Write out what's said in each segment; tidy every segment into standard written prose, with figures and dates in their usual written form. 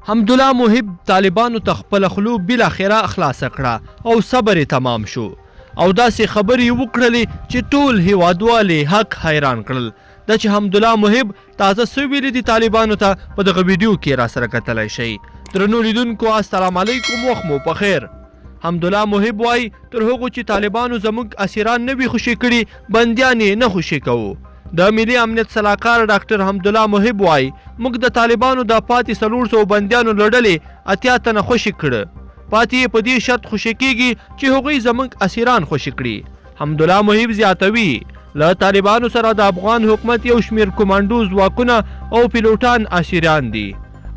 حمدالله محب طالبانو ته خپل خولو بالاخره خلاصه کړه او صبر یې تمام شو او داسې خبرې وکړلې چې ټول هیوادوالې حق حیران کړل دا چې حمدالله محب تازه څه ویلي دي طالبانو ته په دغه ویډیو کې راسره کتلی شئ. درنو لیدونکو السلام علیکم، وخت مو په خیر. حمدالله محب وایي تر هغو چې طالبانو زموږ اسیران نه وي خوشي کړي بندیان یې نه خوشي کوو. د ملي امنیت سلاکار ډاکټر حمدالله محب وایي موږ د طالبانو د پاتې 400 بندیانو له ډلې 80 تنه خوشي کړه، پاتې یې په دې شرط خوشي کیږي چې هغوی زموږ اسیران خوشي کړي. حمدالله محب زیاتوي له طالبانو سره د افغان حکومت یو شمیر کمانډو ځواکونه او پیلوټان اسیران دي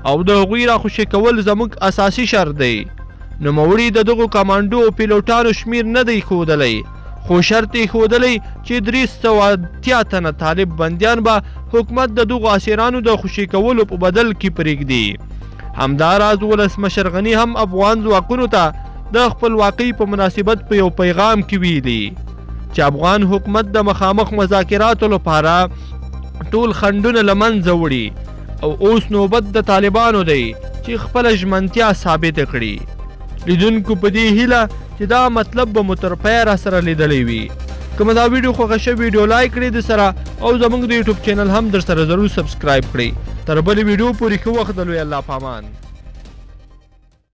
او د هغوی را خوشي کول زموږ اساسي شرط دی. نوموړي د دغو کمانډو او پیلوټانو شمیر نه دی ښودلی، خو شرط یې ښودلی چې 380 تنه طالب بندیان به حکومت د دغو اسیرانو د خوشي کولو په بدل کې پرېږدي. همداراز ولسمشر غني هم افغان ځواکونو ته د خپلواکۍ په مناسبت په یو پیغام کې ویلي چې افغان حکومت د مخامخ مذاکراتو لپاره ټول خنډونه له منځه وړي او اوس نوبت د طالبانو دی چې خپله ژمنتیا ثابته کړي. لیدونکو په دې هیله چې دا مطلب به مو تر پایه راسره لیدلی وي. که مو دا ویډیو خوښه شوې ویډیو لایک کړئ د سره او زموږ د یوټیوب چینل هم در سره ضرور سبسکرایب کړئ. تر بلې ویډیو پورې ښه وخت د لوی الله په امان.